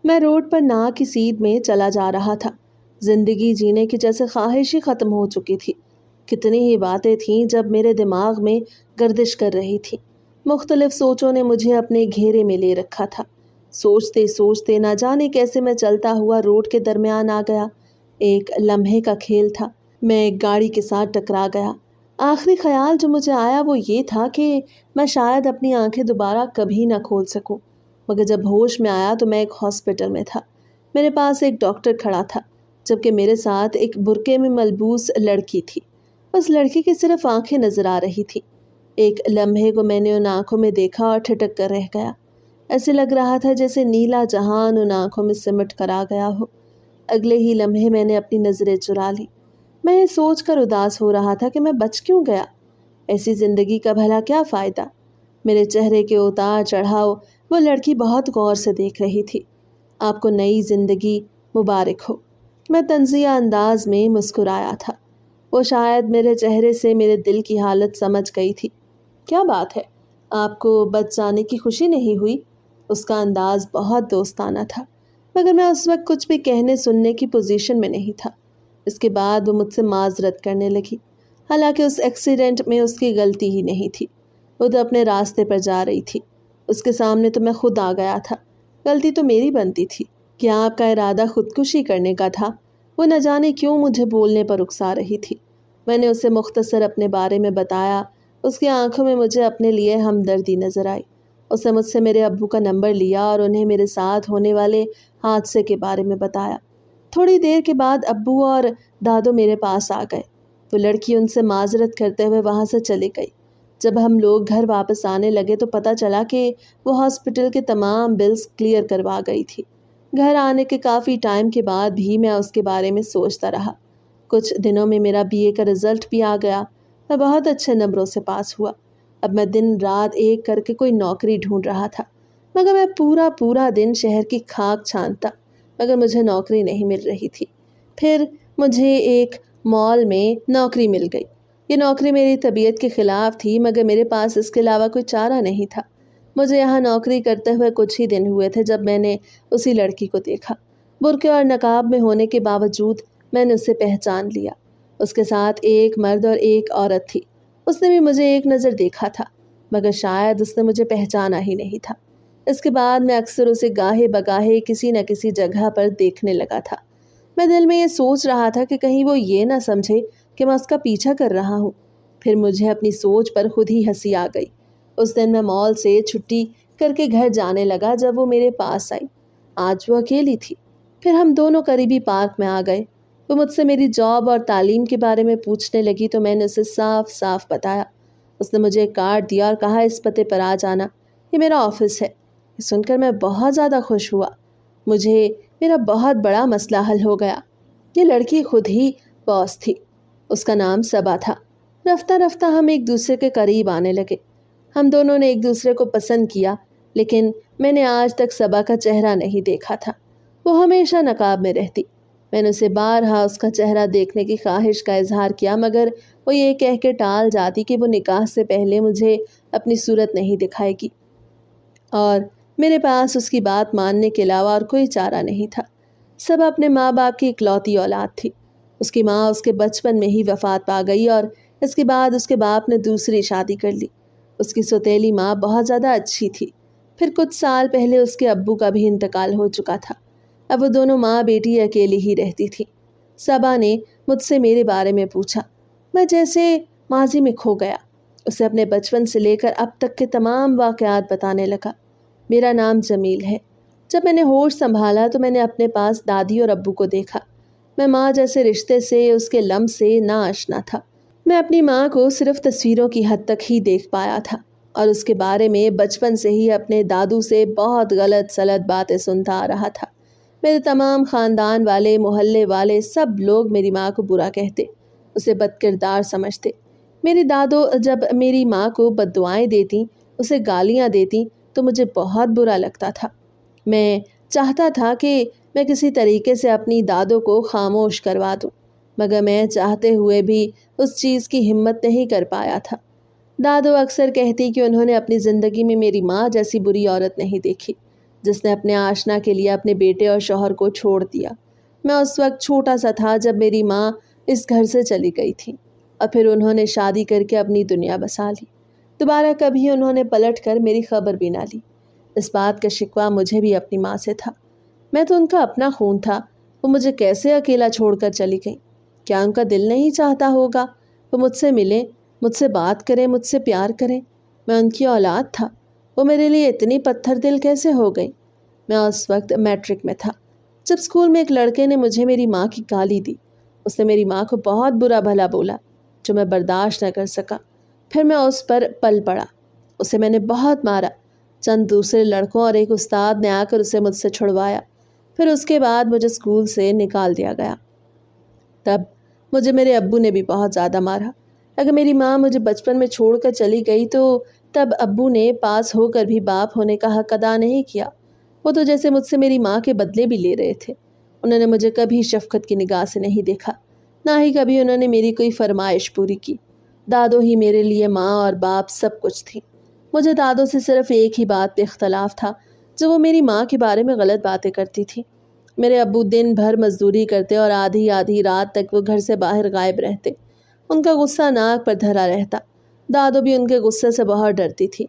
میں روڈ پر نا کی سیدھ میں چلا جا رہا تھا۔ زندگی جینے کی جیسے خواہش ہی ختم ہو چکی تھی۔ کتنی ہی باتیں تھیں جب میرے دماغ میں گردش کر رہی تھی۔ مختلف سوچوں نے مجھے اپنے گھیرے میں لے رکھا تھا۔ سوچتے سوچتے نہ جانے کیسے میں چلتا ہوا روڈ کے درمیان آ گیا۔ ایک لمحے کا کھیل تھا، میں ایک گاڑی کے ساتھ ٹکرا گیا۔ آخری خیال جو مجھے آیا وہ یہ تھا کہ میں شاید اپنی آنکھیں دوبارہ کبھی نہ کھول سکوں، مگر جب ہوش میں آیا تو میں ایک ہاسپٹل میں تھا۔ میرے پاس ایک ڈاکٹر کھڑا تھا، جبکہ میرے ساتھ ایک برقعے میں ملبوس لڑکی تھی۔ اس لڑکی کی صرف آنکھیں نظر آ رہی تھی۔ ایک لمحے کو میں نے ان آنکھوں میں دیکھا اور ٹھٹک کر رہ گیا۔ ایسے لگ رہا تھا جیسے نیلا جہان ان آنکھوں میں سمٹ کر آ گیا ہو۔ اگلے ہی لمحے میں نے اپنی نظریں چرا لی۔ میں یہ سوچ کر اداس ہو رہا تھا کہ میں بچ کیوں گیا؟ ایسی زندگی کا بھلا کیا فائدہ؟ میرے چہرے کے اتار چڑھاؤ وہ لڑکی بہت غور سے دیکھ رہی تھی۔ آپ کو نئی زندگی مبارک ہو، میں طنزیہ انداز میں مسکرایا تھا۔ وہ شاید میرے چہرے سے میرے دل کی حالت سمجھ گئی تھی۔ کیا بات ہے، آپ کو بچ جانے کی خوشی نہیں ہوئی؟ اس کا انداز بہت دوستانہ تھا، مگر میں اس وقت کچھ بھی کہنے سننے کی پوزیشن میں نہیں تھا۔ اس کے بعد وہ مجھ سے معذرت کرنے لگی، حالانکہ اس ایکسیڈنٹ میں اس کی غلطی ہی نہیں تھی۔ وہ تو اپنے راستے پر جا رہی تھی، اس کے سامنے تو میں خود آ گیا تھا۔ غلطی تو میری بنتی تھی۔ کیا آپ کا ارادہ خودکشی کرنے کا تھا؟ وہ نہ جانے کیوں مجھے بولنے پر اکسا رہی تھی۔ میں نے اسے مختصر اپنے بارے میں بتایا۔ اس کی آنکھوں میں مجھے اپنے لیے ہمدردی نظر آئی۔ اس نے مجھ سے میرے ابو کا نمبر لیا اور انہیں میرے ساتھ ہونے والے حادثے کے بارے میں بتایا۔ تھوڑی دیر کے بعد ابو اور دادو میرے پاس آ گئے۔ وہ لڑکی ان سے معذرت کرتے ہوئے وہاں سے چلی گئی۔ جب ہم لوگ گھر واپس آنے لگے تو پتہ چلا کہ وہ ہاسپٹل کے تمام بلز کلیئر کروا گئی تھی۔ گھر آنے کے کافی ٹائم کے بعد بھی میں اس کے بارے میں سوچتا رہا۔ کچھ دنوں میں میرا BA کا رزلٹ بھی آ گیا۔ میں بہت اچھے نمبروں سے پاس ہوا۔ اب میں دن رات ایک کر کے کوئی نوکری ڈھونڈ رہا تھا، مگر میں پورا دن شہر کی کھاک چھانتا، مگر مجھے نوکری نہیں مل رہی تھی۔ پھر مجھے ایک مال میں نوکری مل گئی۔ یہ نوکری میری طبیعت کے خلاف تھی، مگر میرے پاس اس کے علاوہ کوئی چارہ نہیں تھا۔ مجھے یہاں نوکری کرتے ہوئے کچھ ہی دن ہوئے تھے جب میں نے اسی لڑکی کو دیکھا۔ برقعے اور نقاب میں ہونے کے باوجود میں نے اسے پہچان لیا۔ اس کے ساتھ ایک مرد اور ایک عورت تھی۔ اس نے بھی مجھے ایک نظر دیکھا تھا، مگر شاید اس نے مجھے پہچانا ہی نہیں تھا۔ اس کے بعد میں اکثر اسے گاہے بگاہے کسی نہ کسی جگہ پر دیکھنے لگا تھا۔ میں دل میں یہ سوچ رہا تھا کہ کہیں وہ یہ نہ سمجھے کہ میں اس کا پیچھا کر رہا ہوں۔ پھر مجھے اپنی سوچ پر خود ہی ہنسی آ گئی۔ اس دن میں مال سے چھٹی کر کے گھر جانے لگا جب وہ میرے پاس آئی۔ آج وہ اکیلی تھی۔ پھر ہم دونوں قریبی پارک میں آ گئے۔ وہ مجھ سے میری جاب اور تعلیم کے بارے میں پوچھنے لگی تو میں نے اسے صاف صاف بتایا۔ اس نے مجھے ایک کارڈ دیا اور کہا اس پتے پر آ جانا، یہ میرا آفس ہے۔ یہ سن کر میں بہت زیادہ خوش ہوا۔ مجھے میرا بہت بڑا مسئلہ حل ہو گیا۔ یہ لڑکی خود ہی باس تھی۔ اس کا نام صبا تھا۔ رفتہ رفتہ ہم ایک دوسرے کے قریب آنے لگے۔ ہم دونوں نے ایک دوسرے کو پسند کیا، لیکن میں نے آج تک صبا کا چہرہ نہیں دیکھا تھا۔ وہ ہمیشہ نقاب میں رہتی۔ میں نے اسے بارہا اس کا چہرہ دیکھنے کی خواہش کا اظہار کیا، مگر وہ یہ کہہ کے ٹال جاتی کہ وہ نکاح سے پہلے مجھے اپنی صورت نہیں دکھائے گی، اور میرے پاس اس کی بات ماننے کے علاوہ اور کوئی چارہ نہیں تھا۔ صبا اپنے ماں باپ کی اکلوتی اولاد تھی۔ اس کی ماں اس کے بچپن میں ہی وفات پا گئی اور اس کے بعد اس کے باپ نے دوسری شادی کر لی۔ اس کی سوتیلی ماں بہت زیادہ اچھی تھی۔ پھر کچھ سال پہلے اس کے ابو کا بھی انتقال ہو چکا تھا۔ اب وہ دونوں ماں بیٹی اکیلی ہی رہتی تھی۔ صبا نے مجھ سے میرے بارے میں پوچھا۔ میں جیسے ماضی میں کھو گیا۔ اسے اپنے بچپن سے لے کر اب تک کے تمام واقعات بتانے لگا۔ میرا نام جمیل ہے۔ جب میں نے ہوش سنبھالا تو میں نے اپنے پاس دادی اور ابو کو دیکھا۔ میں ماں جیسے رشتے سے اس کے لمس سے نا آشنا تھا۔ میں اپنی ماں کو صرف تصویروں کی حد تک ہی دیکھ پایا تھا، اور اس کے بارے میں بچپن سے ہی اپنے دادو سے بہت غلط سلط باتیں سنتا آ رہا تھا۔ میرے تمام خاندان والے، محلے والے، سب لوگ میری ماں کو برا کہتے، اسے بد کردار سمجھتے۔ میری دادو جب میری ماں کو بد دعائیں دیتی، اسے گالیاں دیتی تو مجھے بہت برا لگتا تھا۔ میں چاہتا تھا کہ میں کسی طریقے سے اپنی دادو کو خاموش کروا دوں، مگر میں چاہتے ہوئے بھی اس چیز کی ہمت نہیں کر پایا تھا۔ دادو اکثر کہتی کہ انہوں نے اپنی زندگی میں میری ماں جیسی بری عورت نہیں دیکھی۔ جس نے اپنے آشنا کے لیے اپنے بیٹے اور شوہر کو چھوڑ دیا۔ میں اس وقت چھوٹا سا تھا جب میری ماں اس گھر سے چلی گئی تھی اور پھر انہوں نے شادی کر کے اپنی دنیا بسا لی۔ دوبارہ کبھی انہوں نے پلٹ کر میری خبر بھی نہ لی۔ اس بات کا شکوہ مجھے بھی اپنی ماں سے تھا۔ میں تو ان کا اپنا خون تھا، وہ مجھے کیسے اکیلا چھوڑ کر چلی گئی؟ کیا ان کا دل نہیں چاہتا ہوگا وہ مجھ سے ملیں، مجھ سے بات کریں، مجھ سے پیار کریں؟ میں ان کی اولاد تھا، وہ میرے لیے اتنی پتھر دل کیسے ہو گئی؟ میں اس وقت میٹرک میں تھا جب اسکول میں ایک لڑکے نے مجھے میری ماں کی گالی دی۔ اس نے میری ماں کو بہت برا بھلا بولا جو میں برداشت نہ کر سکا۔ پھر میں اس پر پل پڑا، اسے میں نے بہت مارا۔ چند دوسرے لڑکوں اور ایک استاد نے آ کر اسے مجھ سے چھڑوایا۔ پھر اس کے بعد مجھے اسکول سے نکال دیا گیا۔ تب مجھے میرے ابو نے بھی بہت زیادہ مارا۔ اگر میری ماں مجھے بچپن میں چھوڑ کر چلی گئی تو تب ابو نے پاس ہو کر بھی باپ ہونے کا حق ادا نہیں کیا۔ وہ تو جیسے مجھ سے میری ماں کے بدلے بھی لے رہے تھے۔ انہوں نے مجھے کبھی شفقت کی نگاہ سے نہیں دیکھا، نہ ہی کبھی انہوں نے میری کوئی فرمائش پوری کی۔ دادو ہی میرے لیے ماں اور باپ سب کچھ تھی۔ مجھے دادو سے صرف ایک ہی بات پہ اختلاف تھا، جو وہ میری ماں کے بارے میں غلط باتیں کرتی تھی۔ میرے ابو دن بھر مزدوری کرتے اور آدھی آدھی رات تک وہ گھر سے باہر غائب رہتے۔ ان کا غصہ ناک پر دھرا رہتا۔ دادو بھی ان کے غصے سے بہت ڈرتی تھی۔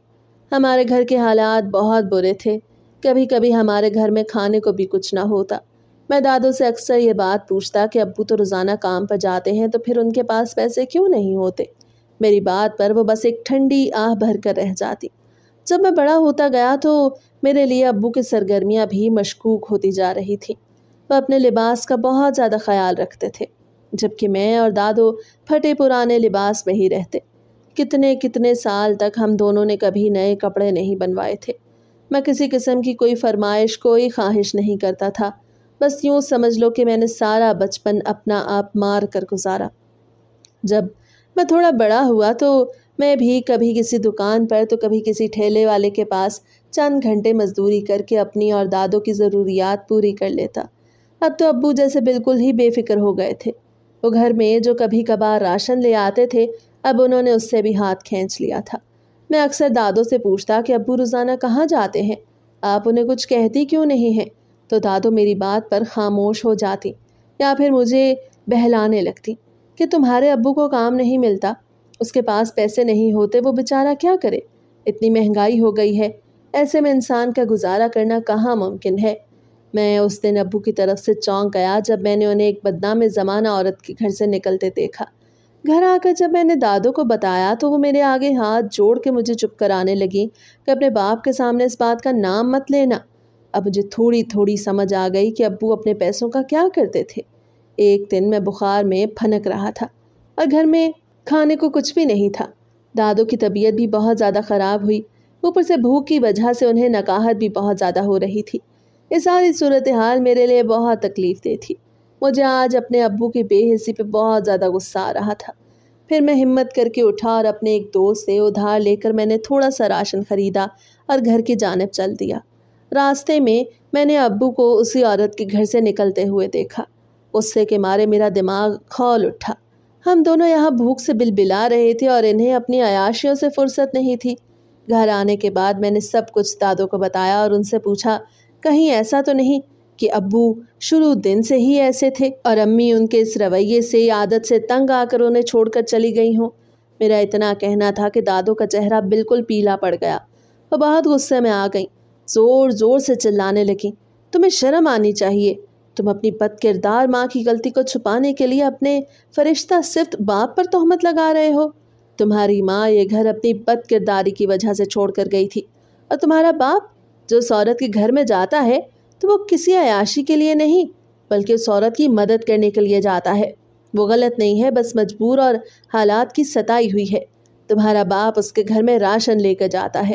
ہمارے گھر کے حالات بہت برے تھے، کبھی کبھی ہمارے گھر میں کھانے کو بھی کچھ نہ ہوتا۔ میں دادو سے اکثر یہ بات پوچھتا کہ ابو تو روزانہ کام پر جاتے ہیں تو پھر ان کے پاس پیسے کیوں نہیں ہوتے؟ میری بات پر وہ بس ایک ٹھنڈی آہ بھر کر رہ جاتی۔ جب میں بڑا ہوتا گیا تو میرے لیے ابو کی سرگرمیاں بھی مشکوک ہوتی جا رہی تھیں۔ وہ اپنے لباس کا بہت زیادہ خیال رکھتے تھے، جبکہ میں اور دادو پھٹے پرانے لباس میں ہی رہتے۔ کتنے کتنے سال تک ہم دونوں نے کبھی نئے کپڑے نہیں بنوائے تھے۔ میں کسی قسم کی کوئی فرمائش، کوئی خواہش نہیں کرتا تھا۔ بس یوں سمجھ لو کہ میں نے سارا بچپن اپنا آپ مار کر گزارا۔ جب میں تھوڑا بڑا ہوا تو میں بھی کبھی کسی دکان پر تو کبھی کسی ٹھیلے والے کے پاس چند گھنٹے مزدوری کر کے اپنی اور دادو کی ضروریات پوری کر لیتا۔ اب تو ابو جیسے بالکل ہی بے فکر ہو گئے تھے۔ وہ گھر میں جو کبھی کبھار راشن لے آتے تھے، اب انہوں نے اس سے بھی ہاتھ کھینچ لیا تھا۔ میں اکثر دادو سے پوچھتا کہ ابو روزانہ کہاں جاتے ہیں؟ آپ انہیں کچھ کہتی کیوں نہیں ہیں؟ تو دادو میری بات پر خاموش ہو جاتی یا پھر مجھے بہلانے لگتی کہ تمہارے ابو کو کام نہیں ملتا، اس کے پاس پیسے نہیں ہوتے، وہ بیچارہ کیا کرے؟ اتنی مہنگائی ہو گئی ہے، ایسے میں انسان کا گزارا کرنا کہاں ممکن ہے؟ میں اس دن ابو کی طرف سے چونک گیا جب میں نے انہیں ایک بدنام زمانہ عورت کے گھر سے نکلتے دیکھا۔ گھر آ کر جب میں نے دادو کو بتایا تو وہ میرے آگے ہاتھ جوڑ کے مجھے چپ کرانے لگی کہ اپنے باپ کے سامنے اس بات کا نام مت لینا۔ اب مجھے تھوڑی تھوڑی سمجھ آ گئی کہ ابو اپنے پیسوں کا کیا کرتے تھے۔ ایک دن میں بخار میں پھنک رہا تھا اور گھر میں کھانے کو کچھ بھی نہیں تھا۔ دادو کی طبیعت بھی بہت زیادہ خراب ہوئی، اوپر سے بھوک کی وجہ سے انہیں نقاہت بھی بہت زیادہ ہو رہی تھی۔ یہ ساری صورتحال میرے لیے بہت تکلیف دہ تھی۔ مجھے آج اپنے ابو کی بے حسی پہ بہت زیادہ غصہ آ رہا تھا۔ پھر میں ہمت کر کے اٹھا اور اپنے ایک دوست سے ادھار لے کر میں نے تھوڑا سا راشن خریدا اور گھر کی جانب چل دیا۔ راستے میں نے ابو کو اسی عورت کے گھر سے نکلتے ہوئے دیکھا۔ غصے کے مارے میرا دماغ کھول اٹھا۔ ہم دونوں یہاں بھوک سے بلبلا رہے تھے اور انہیں اپنی عیاشیوں سے فرصت نہیں تھی۔ گھر آنے کے بعد میں نے سب کچھ دادو کو بتایا اور ان سے پوچھا کہیں ایسا تو نہیں کہ ابو شروع دن سے ہی ایسے تھے اور امی ان کے اس رویے سے، عادت سے تنگ آ کر انہیں چھوڑ کر چلی گئی ہوں۔ میرا اتنا کہنا تھا کہ دادو کا چہرہ بالکل پیلا پڑ گیا۔ وہ بہت غصے میں آ گئیں، زور زور سے چلانے لگیں، تمہیں شرم آنی چاہیے، تم اپنی بد کردار ماں کی غلطی کو چھپانے کے لیے اپنے فرشتہ صفت باپ پر تہمت لگا رہے ہو۔ تمہاری ماں یہ گھر اپنی بد کرداری کی وجہ سے چھوڑ کر گئی تھی، اور تمہارا باپ جو اس عورت کے گھر میں جاتا ہے تو وہ کسی عیاشی کے لیے نہیں بلکہ اس عورت کی مدد کرنے کے لیے جاتا ہے۔ وہ غلط نہیں ہے، بس مجبور اور حالات کی ستائی ہوئی ہے۔ تمہارا باپ اس کے گھر میں راشن لے کر جاتا ہے۔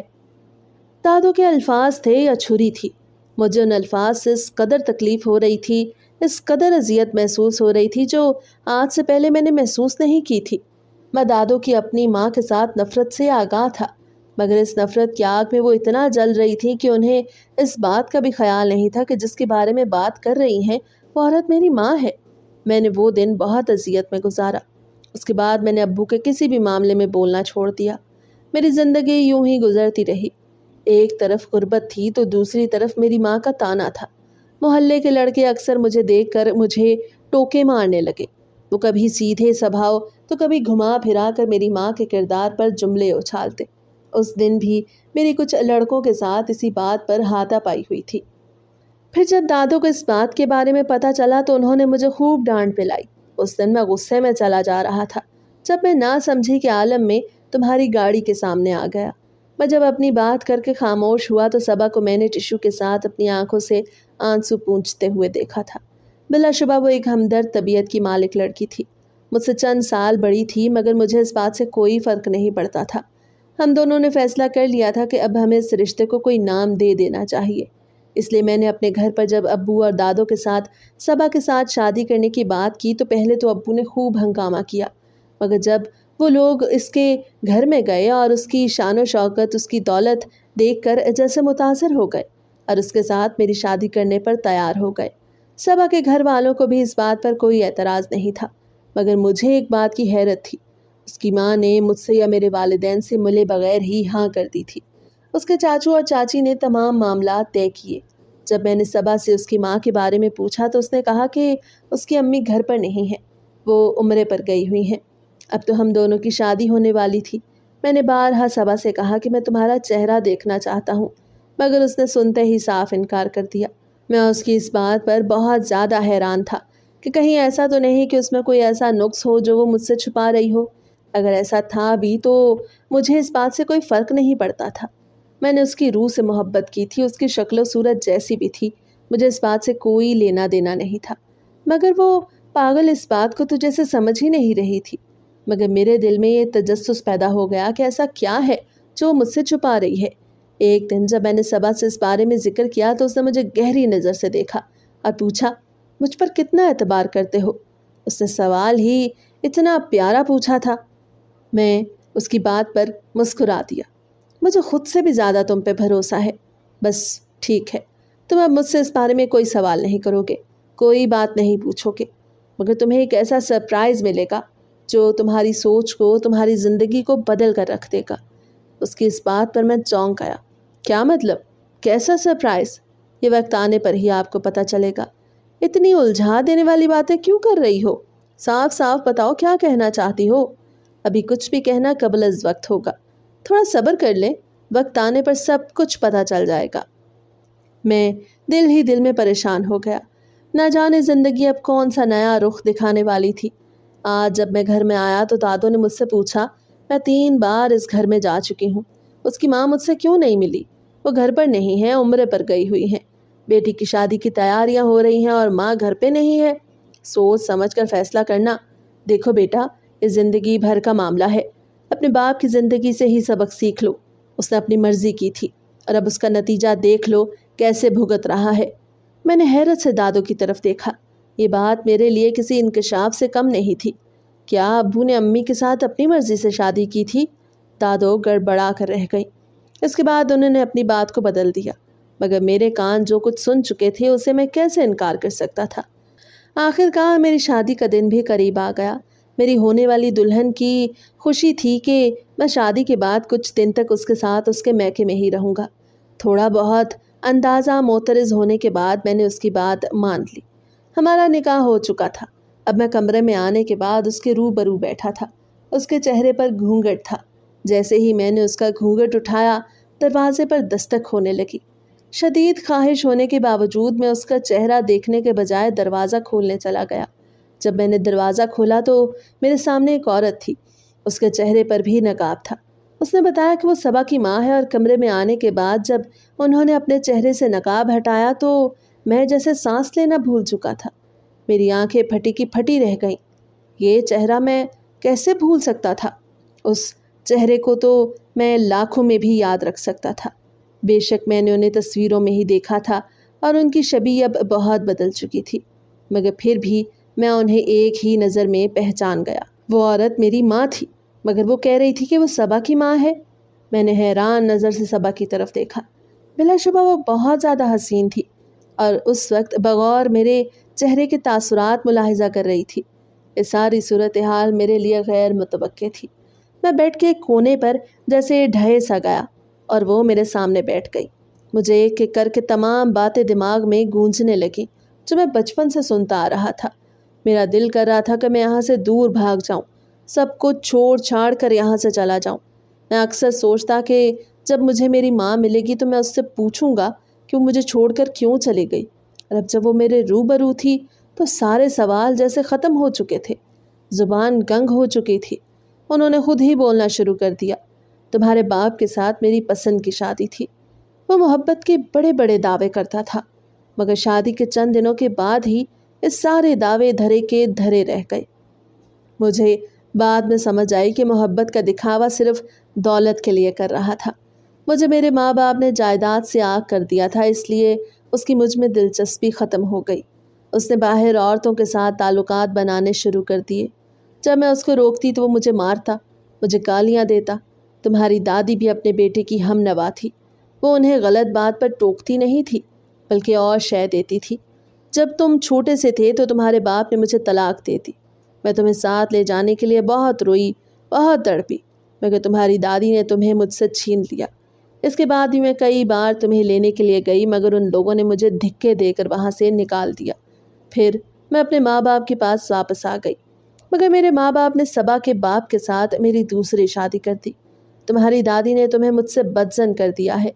دادو کے الفاظ تھے یا چھری تھی؟ مجھے ان الفاظ سے اس قدر تکلیف ہو رہی تھی، اس قدر اذیت محسوس ہو رہی تھی جو آج سے پہلے میں نے محسوس نہیں کی تھی۔ میں دادو کی اپنی ماں کے ساتھ نفرت سے آگاہ تھا، مگر اس نفرت کی آگ میں وہ اتنا جل رہی تھی کہ انہیں اس بات کا بھی خیال نہیں تھا کہ جس کے بارے میں بات کر رہی ہیں وہ عورت میری ماں ہے۔ میں نے وہ دن بہت اذیت میں گزارا۔ اس کے بعد میں نے ابو کے کسی بھی معاملے میں بولنا چھوڑ دیا۔ میری زندگی یوں ہی گزرتی رہی۔ ایک طرف غربت تھی تو دوسری طرف میری ماں کا تانا تھا۔ محلے کے لڑکے اکثر مجھے دیکھ کر مجھے ٹوکے مارنے لگے۔ وہ کبھی سیدھے سبھاؤ تو کبھی گھما پھرا کر میری ماں کے کردار پر جملے اچھالتے۔ اس دن بھی میری کچھ لڑکوں کے ساتھ اسی بات پر ہاتھا پائی ہوئی تھی۔ پھر جب دادوں کو اس بات کے بارے میں پتہ چلا تو انہوں نے مجھے خوب ڈانٹ پلائی۔ اس دن میں غصے میں چلا جا رہا تھا جب میں نہ سمجھی کے عالم میں تمہاری گاڑی کے سامنے آ گیا۔ میں جب اپنی بات کر کے خاموش ہوا تو صبا کو میں نے ٹشو کے ساتھ اپنی آنکھوں سے آنسو پونچھتے ہوئے دیکھا تھا۔ بلا شبہ وہ ایک ہمدرد طبیعت کی مالک لڑکی تھی۔ مجھ سے چند سال بڑی تھی مگر مجھے اس بات سے کوئی فرق نہیں پڑتا تھا۔ ہم دونوں نے فیصلہ کر لیا تھا کہ اب ہمیں اس رشتے کو کوئی نام دے دینا چاہیے۔ اس لیے میں نے اپنے گھر پر جب ابو اور دادوں کے ساتھ صبا کے ساتھ شادی کرنے کی بات کی تو پہلے تو ابو نے خوب ہنگامہ کیا، مگر جب وہ لوگ اس کے گھر میں گئے اور اس کی شان و شوکت، اس کی دولت دیکھ کر جیسے متاثر ہو گئے اور اس کے ساتھ میری شادی کرنے پر تیار ہو گئے۔ صبا کے گھر والوں کو بھی اس بات پر کوئی اعتراض نہیں تھا، مگر مجھے ایک بات کی حیرت تھی۔ اس کی ماں نے مجھ سے یا میرے والدین سے ملے بغیر ہی ہاں کر دی تھی۔ اس کے چاچو اور چاچی نے تمام معاملات طے کیے۔ جب میں نے صبا سے اس کی ماں کے بارے میں پوچھا تو اس نے کہا کہ اس کی امی گھر پر نہیں ہیں، وہ عمرے پر گئی ہوئی ہیں۔ اب تو ہم دونوں کی شادی ہونے والی تھی۔ میں نے بارہا صبا سے کہا کہ میں تمہارا چہرہ دیکھنا چاہتا ہوں، مگر اس نے سنتے ہی صاف انکار کر دیا۔ میں اس کی اس بات پر بہت زیادہ حیران تھا کہ کہیں ایسا تو نہیں کہ اس میں کوئی ایسا نقص ہو جو وہ مجھ سے چھپا رہی ہو۔ اگر ایسا تھا بھی تو مجھے اس بات سے کوئی فرق نہیں پڑتا تھا۔ میں نے اس کی روح سے محبت کی تھی، اس کی شکل و صورت جیسی بھی تھی، مجھے اس بات سے کوئی لینا دینا نہیں تھا۔ مگر وہ پاگل اس بات کو تو جیسے سمجھ ہی نہیں رہی تھی۔ مگر میرے دل میں یہ تجسس پیدا ہو گیا کہ ایسا کیا ہے جو مجھ سے چھپا رہی ہے۔ ایک دن جب میں نے صبا سے اس بارے میں ذکر کیا تو اس نے مجھے گہری نظر سے دیکھا اور پوچھا، مجھ پر کتنا اعتبار کرتے ہو؟ اس نے سوال ہی اتنا پیارا پوچھا تھا۔ میں اس کی بات پر مسکرا دیا۔ مجھے خود سے بھی زیادہ تم پہ بھروسہ ہے۔ بس ٹھیک ہے، تم اب مجھ سے اس بارے میں کوئی سوال نہیں کرو گے، کوئی بات نہیں پوچھو گے، مگر تمہیں ایک ایسا سرپرائز ملے گا جو تمہاری سوچ کو، تمہاری زندگی کو بدل کر رکھ دے گا۔ اس کی اس بات پر میں چونک گیا۔ کیا مطلب؟ کیسا سرپرائز؟ یہ وقت آنے پر ہی آپ کو پتہ چلے گا۔ اتنی الجھا دینے والی باتیں کیوں کر رہی ہو؟ صاف صاف بتاؤ کیا کہنا چاہتی ہو؟ ابھی کچھ بھی کہنا قبل از وقت ہوگا، تھوڑا صبر کر لیں، وقت آنے پر سب کچھ پتہ چل جائے گا۔ میں دل ہی دل میں پریشان ہو گیا، نہ جانے زندگی اب کون سا نیا رخ دکھانے والی تھی۔ آج جب میں گھر میں آیا تو دادوں نے مجھ سے پوچھا، میں 3 بار اس گھر میں جا چکی ہوں، اس کی ماں مجھ سے کیوں نہیں ملی؟ وہ گھر پر نہیں ہے، عمرے پر گئی ہوئی ہیں۔ بیٹی کی شادی کی تیاریاں ہو رہی ہیں اور ماں گھر پہ نہیں ہے۔ سوچ سمجھ کر فیصلہ کرنا۔ دیکھو بیٹا، یہ زندگی بھر کا معاملہ ہے، اپنے باپ کی زندگی سے ہی سبق سیکھ لو۔ اس نے اپنی مرضی کی تھی اور اب اس کا نتیجہ دیکھ لو کیسے بھگت رہا ہے۔ میں نے حیرت سے دادوں کی طرف دیکھا۔ یہ بات میرے لیے کسی انکشاف سے کم نہیں تھی۔ کیا ابو نے امی کے ساتھ اپنی مرضی سے شادی کی تھی؟ دادو گڑبڑا کر رہ گئی۔ اس کے بعد انہوں نے اپنی بات کو بدل دیا، مگر میرے کان جو کچھ سن چکے تھے اسے میں کیسے انکار کر سکتا تھا؟ آخر کار میری شادی کا دن بھی قریب آ گیا۔ میری ہونے والی دلہن کی خوشی تھی کہ میں شادی کے بعد کچھ دن تک اس کے ساتھ اس کے میکے میں ہی رہوں گا۔ تھوڑا بہت اندازہ معترض ہونے کے بعد میں نے اس کی بات مان لی۔ ہمارا نکاح ہو چکا تھا۔ اب میں کمرے میں آنے کے بعد اس کے روبرو بیٹھا تھا۔ اس کے چہرے پر گھونگھٹ تھا۔ جیسے ہی میں نے اس کا گھونگھٹ اٹھایا، دروازے پر دستک ہونے لگی۔ شدید خواہش ہونے کے باوجود میں اس کا چہرہ دیکھنے کے بجائے دروازہ کھولنے چلا گیا۔ جب میں نے دروازہ کھولا تو میرے سامنے ایک عورت تھی۔ اس کے چہرے پر بھی نقاب تھا۔ اس نے بتایا کہ وہ صبا کی ماں ہے، اور کمرے میں آنے کے بعد جب انہوں نے اپنے چہرے سے نقاب ہٹایا تو میں جیسے سانس لینا بھول چکا تھا۔ میری آنکھیں پھٹی کی پھٹی رہ گئیں۔ یہ چہرہ میں کیسے بھول سکتا تھا؟ اس چہرے کو تو میں لاکھوں میں بھی یاد رکھ سکتا تھا۔ بے شک میں نے انہیں تصویروں میں ہی دیکھا تھا اور ان کی شبیہ اب بہت بدل چکی تھی، مگر پھر بھی میں انہیں ایک ہی نظر میں پہچان گیا۔ وہ عورت میری ماں تھی، مگر وہ کہہ رہی تھی کہ وہ صبا کی ماں ہے۔ میں نے حیران نظر سے صبا کی طرف دیکھا۔ بلا شبہ وہ بہت زیادہ حسین تھی اور اس وقت بغور میرے چہرے کے تاثرات ملاحظہ کر رہی تھی۔ یہ ساری صورتحال میرے لیے غیر متوقع تھی۔ میں بیٹھ کے کونے پر جیسے ڈھہے سا گیا۔ اور وہ میرے سامنے بیٹھ گئی۔ مجھے ایک ایک کر کے تمام باتیں دماغ میں گونجنے لگیں جو میں بچپن سے سنتا آ رہا تھا۔ میرا دل کر رہا تھا کہ میں یہاں سے دور بھاگ جاؤں، سب کچھ چھوڑ چھاڑ کر یہاں سے چلا جاؤں۔ میں اکثر سوچتا کہ جب مجھے میری ماں ملے گی تو میں اس سے پوچھوں گا کہ وہ مجھے چھوڑ کر کیوں چلی گئی، اور اب جب وہ میرے روبرو تھی تو سارے سوال جیسے ختم ہو چکے تھے، زبان گنگ ہو چکی تھی۔ انہوں نے خود ہی بولنا شروع کر دیا، تمہارے باپ کے ساتھ میری پسند کی شادی تھی، وہ محبت کے بڑے بڑے دعوے کرتا تھا، مگر شادی کے چند دنوں کے بعد ہی اس سارے دعوے دھرے کے دھرے رہ گئے۔ مجھے بعد میں سمجھ آئی کہ محبت کا دکھاوا صرف دولت کے لیے کر رہا تھا۔ مجھے میرے ماں باپ نے جائیداد سے آگ کر دیا تھا، اس لیے اس کی مجھ میں دلچسپی ختم ہو گئی۔ اس نے باہر عورتوں کے ساتھ تعلقات بنانے شروع کر دیے۔ جب میں اس کو روکتی تو وہ مجھے مارتا، مجھے گالیاں دیتا۔ تمہاری دادی بھی اپنے بیٹے کی ہم نوا تھی، وہ انہیں غلط بات پر ٹوکتی نہیں تھی بلکہ اور شے دیتی تھی۔ جب تم چھوٹے سے تھے تو تمہارے باپ نے مجھے طلاق دے دی۔ میں تمہیں ساتھ لے جانے کے لیے بہت روئی، بہت تڑپی، مگر تمہاری دادی نے تمہیں مجھ سے چھین لیا۔ اس کے بعد بھی میں کئی بار تمہیں لینے کے لیے گئی، مگر ان لوگوں نے مجھے دھکے دے کر وہاں سے نکال دیا۔ پھر میں اپنے ماں باپ کے پاس واپس آ گئی، مگر میرے ماں باپ نے صبا کے باپ کے ساتھ میری دوسری شادی کر دی۔ تمہاری دادی نے تمہیں مجھ سے بدظن کر دیا ہے،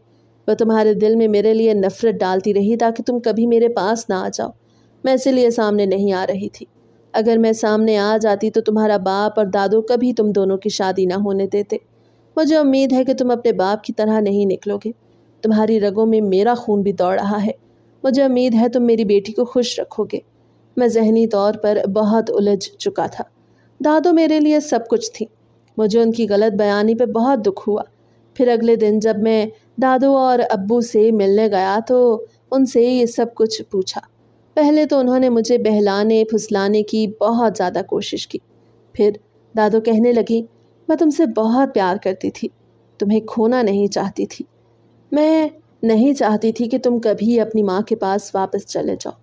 وہ تمہارے دل میں میرے لیے نفرت ڈالتی رہی تاکہ تم کبھی میرے پاس نہ آ جاؤ۔ میں اسی لیے سامنے نہیں آ رہی تھی۔ اگر میں سامنے آ جاتی تو تمہارا باپ اور دادو کبھی تم دونوں کی شادی نہ ہونے دیتے۔ مجھے امید ہے کہ تم اپنے باپ کی طرح نہیں نکلو گے۔ تمہاری رگوں میں میرا خون بھی دوڑ رہا ہے، مجھے امید ہے تم میری بیٹی کو خوش رکھو گے۔ میں ذہنی طور پر بہت الجھ چکا تھا۔ دادو میرے لیے سب کچھ تھی، مجھے ان کی غلط بیانی پہ بہت دکھ ہوا۔ پھر اگلے دن جب میں دادو اور ابو سے ملنے گیا تو ان سے یہ سب کچھ پوچھا۔ پہلے تو انہوں نے مجھے بہلانے پھسلانے کی بہت زیادہ کوشش کی۔ پھر دادو کہنے لگی، میں تم سے بہت پیار کرتی تھی، تمہیں کھونا نہیں چاہتی تھی، میں نہیں چاہتی تھی کہ تم کبھی اپنی ماں کے پاس واپس چلے جاؤ،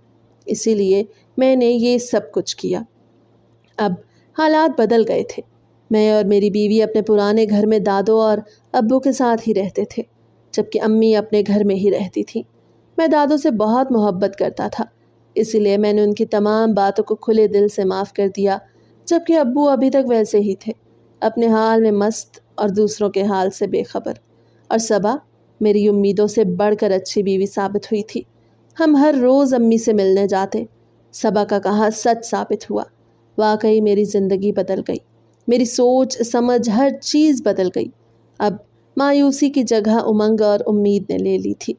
اسی لیے میں نے یہ سب کچھ کیا۔ اب حالات بدل گئے تھے، میں اور میری بیوی اپنے پرانے گھر میں دادو اور ابو کے ساتھ ہی رہتے تھے، جبکہ امی اپنے گھر میں ہی رہتی تھیں۔ میں دادو سے بہت محبت کرتا تھا، اسی لیے میں نے ان کی تمام باتوں کو کھلے دل سے معاف کر دیا، جبکہ ابو ابھی تک ویسے ہی تھے، اپنے حال میں مست اور دوسروں کے حال سے بے خبر۔ اور صبا میری امیدوں سے بڑھ کر اچھی بیوی ثابت ہوئی تھی۔ ہم ہر روز امی سے ملنے جاتے۔ صبا کا کہا سچ ثابت ہوا، واقعی میری زندگی بدل گئی، میری سوچ سمجھ ہر چیز بدل گئی۔ اب مایوسی کی جگہ امنگ اور امید نے لے لی تھی۔